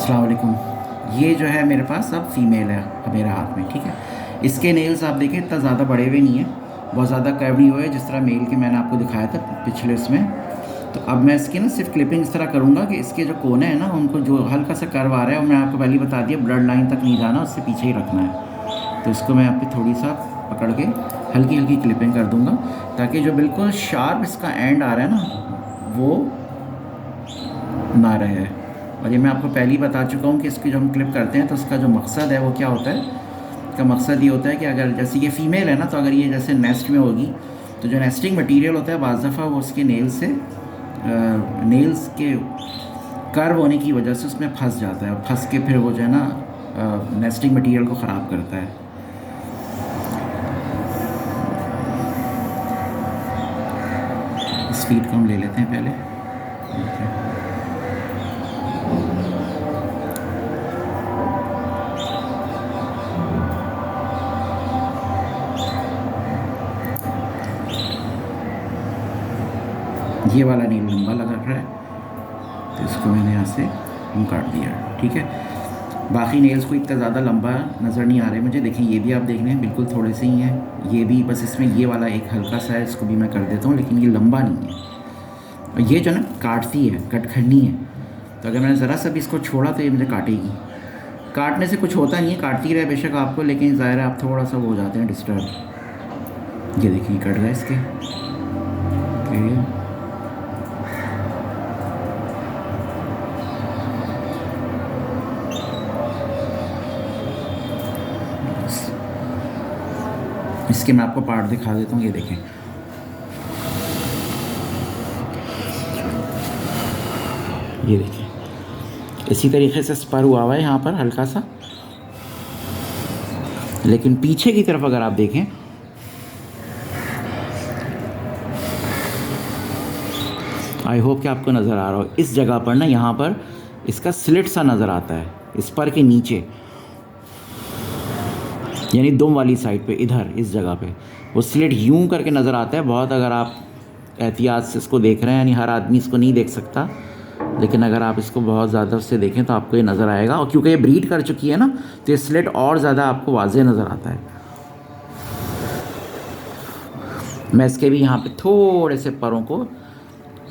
अस्सलाम वालेकुम। ये जो है मेरे पास अब फीमेल है मेरे हाथ में, ठीक है। इसके नेल्स आप देखें इतना ज़्यादा बड़े हुए नहीं हैं, बहुत ज़्यादा कर्व नहीं हुए जिस तरह मेल के मैंने आपको दिखाया था पिछले उसमें। तो अब मैं इसकी ना सिर्फ क्लिपिंग इस तरह करूँगा कि इसके जो कोने हैं ना उनको जो हल्का सा कर्व आ रहा है, और मैं आपको पहले ही बता दिया ब्लड लाइन तक नहीं जाना, उससे पीछे ही रखना है। तो इसको मैं यहाँ पे थोड़ी सा पकड़ के हल्की हल्की क्लिपिंग कर दूँगा, ताकि जो बिल्कुल शार्प इसका एंड आ रहा है ना वो ना रहे। और ये मैं आपको पहले ही बता चुका हूँ कि इसकी जो हम क्लिप करते हैं तो उसका जो मकसद है वो क्या होता है। इसका मकसद ये होता है कि अगर जैसे ये फ़ीमेल है ना, तो अगर ये जैसे नेस्ट में होगी तो जो नेस्टिंग मटेरियल होता है बाज़ दफ़ा वो उसके नेल्स के कर्व होने की वजह से उसमें फंस जाता है, और फंस के फिर वो जो है ना नेस्टिंग मटेरियल को ख़राब करता है। स्पीड को हम ले लेते हैं पहले। ये वाला नेल लंबा लग रहा है तो इसको मैंने यहाँ से काट दिया, ठीक है। बाकी नेल्स को इतना ज़्यादा लंबा नज़र नहीं आ रहा है मुझे। देखें ये भी आप देख रहे हैं बिल्कुल थोड़े से ही हैं, ये भी बस इसमें ये वाला एक हल्का सा है, इसको भी मैं कर देता हूँ, लेकिन ये लंबा नहीं है। और ये जो ना काटती है, कटखंडी है, तो अगर मैंने ज़रा सा भी इसको छोड़ा तो ये मुझे काटेगी। काटने से कुछ होता नहीं है, काटती रहे बेशक आपको, लेकिन ज़ाहिर है आप थोड़ा सा वो हो जाते हैं डिस्टर्ब। ये देखिए कट रहा है इसके, इसके मैं आपको पार्ट दिखा देता हूँ। ये देखें, ये देखिए इसी तरीके से स्पर हुआ हुआ है यहाँ पर हल्का सा, लेकिन पीछे की तरफ अगर आप देखें आई होप कि आपको नज़र आ रहा हो, इस जगह पर ना यहाँ पर इसका स्लिट सा नज़र आता है स्पर के नीचे, यानी दुम वाली साइड पे, इधर इस जगह पे वो स्लिट यूं करके नज़र आता है बहुत। अगर आप एहतियात से इसको देख रहे हैं, यानी हर आदमी इसको नहीं देख सकता, लेकिन अगर आप इसको बहुत ज़्यादा उससे देखें तो आपको ये नज़र आएगा। और क्योंकि ये ब्रीड कर चुकी है ना तो ये स्लिट और ज़्यादा आपको वाज़े नज़र आता है। मैं इसके भी यहाँ पे थोड़े से परों को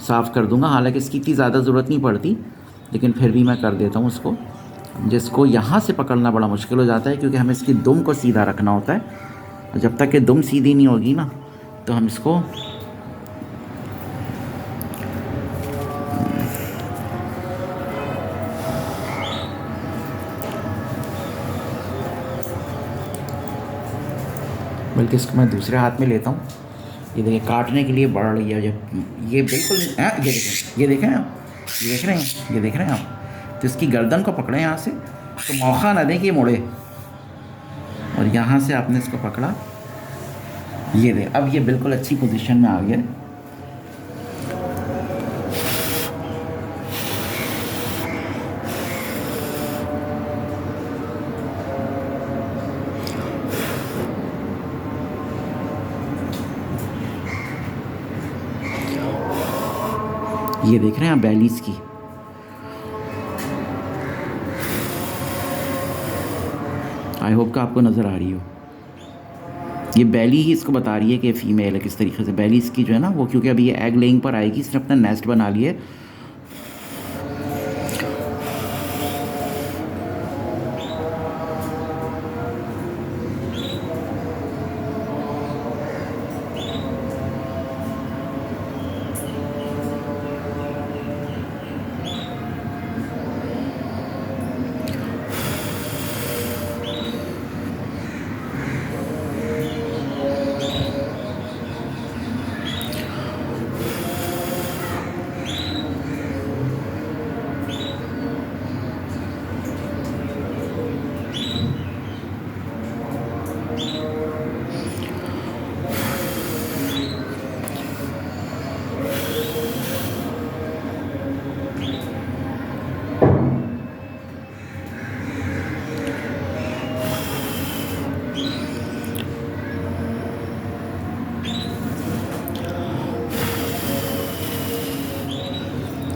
साफ़ कर दूँगा, हालांकि इसकी इतनी ज़्यादा ज़रूरत नहीं पड़ती, लेकिन फिर भी मैं कर देता हूँ उसको। जिसको यहाँ से पकड़ना बड़ा मुश्किल हो जाता है क्योंकि हमें इसकी दुम को सीधा रखना होता है। जब तक कि दुम सीधी नहीं होगी ना तो हम इसको बल्कि इसको मैं दूसरे हाथ में लेता हूँ। ये देखिए काटने के लिए बढ़ रही है ये बिल्कुल ये देखें आप, ये देख रहे हैं, ये देख रहे हैं आप। तो इसकी गर्दन को पकड़े यहाँ से, तो मौका ना दें कि ये मुड़े, और यहाँ से आपने इसको पकड़ा, ये दे। अब ये बिल्कुल अच्छी पोजीशन में आ गया। ये देख रहे हैं आप बैलीज की, आई होप कि आपको नज़र आ रही हो। ये बैली ही इसको बता रही है कि फ़ीमेल है किस तरीके से। बैली इसकी जो है ना वो, क्योंकि अभी ये एग लेइंग पर आएगी, इसने अपना नेस्ट बना लिया है।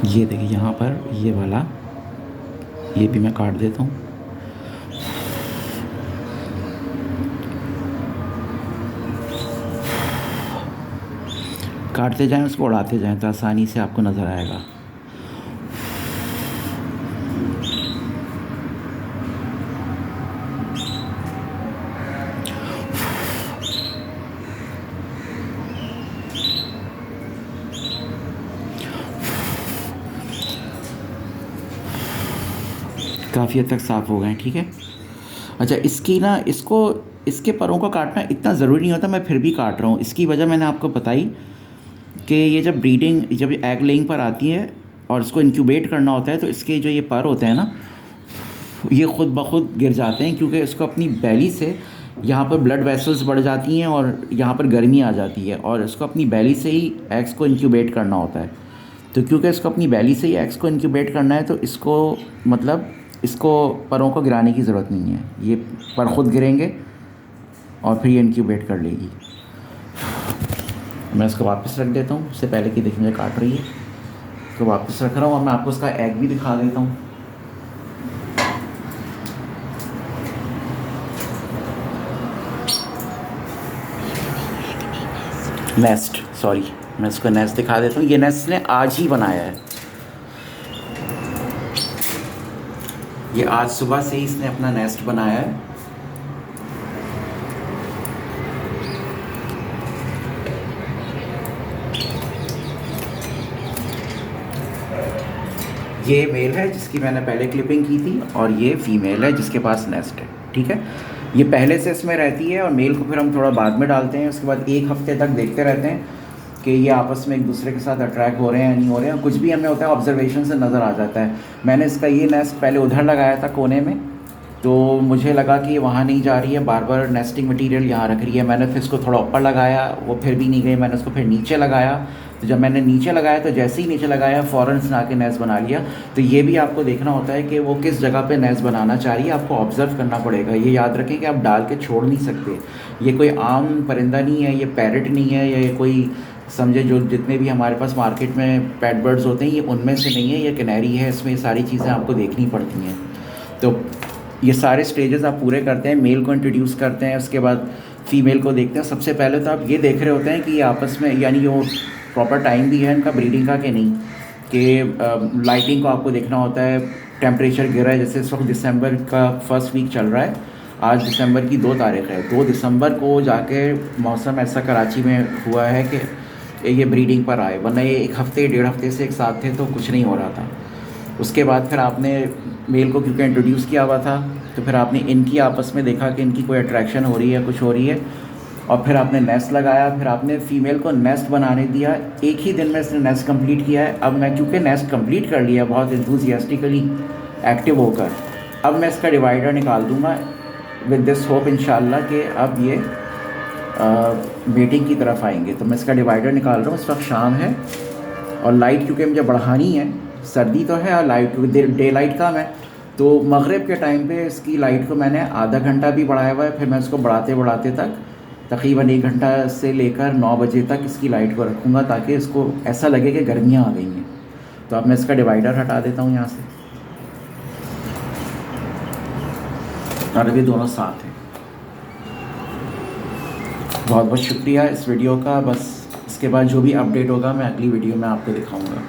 ये देखिए यहाँ पर ये वाला ये भी मैं काट देता हूँ। काटते जाएं, उसको उड़ाते जाएं तो आसानी से आपको नज़र आएगा। काफ़ी हद तक साफ़ हो गए, ठीक है। अच्छा, इसकी ना इसके परों को काटना इतना ज़रूरी नहीं होता, मैं फिर भी काट रहा हूँ। इसकी वजह मैंने आपको बताई कि ये जब एग लेइंग पर आती है और इसको इंक्यूबेट करना होता है, तो इसके जो ये पर होते हैं ना, ये ख़ुद ब खुद गिर जाते हैं, क्योंकि इसको अपनी बैली से यहाँ पर ब्लड वेसल्स बढ़ जाती हैं और यहाँ पर गर्मी आ जाती है, और इसको अपनी बैली से ही एग्स को इंक्यूबेट करना होता है। तो क्योंकि इसको अपनी बैली से ही एग्स को इंक्यूबेट करना है, तो इसको परों को गिराने की ज़रूरत नहीं है। ये पर ख़ुद गिरेंगे और फिर ये इंक्यूबेट कर लेगी। मैं इसको वापस रख देता हूँ, उससे पहले कि देखिए मुझे काट रही है, तो वापस रख रहा हूँ। और मैं आपको इसका एग भी दिखा देता हूँ। नेस्ट, सॉरी, मैं इसको नेस्ट दिखा देता हूँ। ये नेस्ट ने आज ही बनाया है, ये आज सुबह से ही इसने अपना नेस्ट बनाया है। ये मेल है जिसकी मैंने पहले क्लिपिंग की थी, और ये फीमेल है जिसके पास नेस्ट है, ठीक है। ये पहले से इसमें रहती है, और मेल को फिर हम थोड़ा बाद में डालते हैं। उसके बाद 1 हफ्ते तक देखते रहते हैं कि ये आपस में एक दूसरे के साथ अट्रैक्ट हो रहे हैं या नहीं हो रहे हैं। कुछ भी हमें होता है ऑब्जर्वेशन से नज़र आ जाता है। मैंने इसका ये नेस्ट पहले उधर लगाया था कोने में, तो मुझे लगा कि ये वहाँ नहीं जा रही है, बार बार नेस्टिंग मटेरियल यहाँ रख रही है। मैंने फिर इसको थोड़ा ऊपर लगाया, वो फिर भी नहीं गई। मैंने उसको फिर नीचे लगाया, तो जब मैंने नीचे लगाया तो जैसे ही नीचे लगाया फ़ौरन से आके नेस्ट बना लिया। तो ये भी आपको देखना होता है कि वो किस जगह पे नेस्ट बनाना चाह रही है, आपको ऑब्ज़र्व करना पड़ेगा। ये याद रखें कि आप डाल के छोड़ नहीं सकते। ये कोई आम परिंदा नहीं है, ये पैरट नहीं है, या ये कोई समझे जो जितने भी हमारे पास मार्केट में पेट बर्ड्स होते हैं, ये उनमें से नहीं है, ये कैनरी है। इसमें सारी चीज़ें आपको देखनी पड़ती हैं। तो ये सारे स्टेजेस आप पूरे करते हैं, मेल को इंट्रोड्यूस करते हैं, उसके बाद फ़ीमेल को देखते हैं। सबसे पहले तो आप ये देख रहे होते हैं कि ये आपस में, यानी वो प्रॉपर टाइम भी है इनका ब्रीडिंग का कि नहीं, कि लाइटिंग को आपको देखना होता है। टेम्परेचर गिरा है, जैसे इस वक्त दिसंबर का फर्स्ट वीक चल रहा है, आज दिसंबर की 2 तारीख़ है। 2 दिसंबर को जाके मौसम ऐसा कराची में हुआ है कि ये ब्रीडिंग पर आए, वरना ये 1 हफ्ते 1.5 हफ्ते से एक साथ थे तो कुछ नहीं हो रहा था। उसके बाद फिर आपने मेल को क्योंकि इंट्रोड्यूस किया हुआ था, तो फिर आपने इनकी आपस में देखा कि इनकी कोई अट्रैक्शन हो रही है, कुछ हो रही है, और फिर आपने नेस्ट लगाया। फिर आपने फ़ीमेल को नेस्ट बनाने दिया। एक ही दिन में इसने नेस्ट कंप्लीट किया है। अब मैं क्योंकि नेस्ट कंप्लीट कर लिया बहुत एंथुसियास्टिकली एक्टिव होकर, अब मैं इसका डिवाइडर निकाल दूँगा विद दिस होप इंशाल्लाह कि अब ये मेटिंग की तरफ आएंगे। तो मैं इसका डिवाइडर निकाल रहा हूँ। इस वक्त शाम है और लाइट क्योंकि मुझे बढ़ानी है, सर्दी तो है और लाइट क्योंकि डे लाइट कम है, तो मगरिब के टाइम पे इसकी लाइट को मैंने आधा घंटा भी बढ़ाया हुआ है। फिर मैं इसको बढ़ाते बढ़ाते तक तकरीबन 1 घंटा से लेकर 9 बजे तक इसकी लाइट को रखूँगा, ताकि इसको ऐसा लगे कि गर्मियाँ आ गई हैं। तो अब मैं इसका डिवाइडर हटा देता हूँ यहाँ से, और अभी दोनों साथ हैं। बहुत बहुत शुक्रिया इस वीडियो का। बस इसके बाद जो भी अपडेट होगा मैं अगली वीडियो में आपको दिखाऊंगा।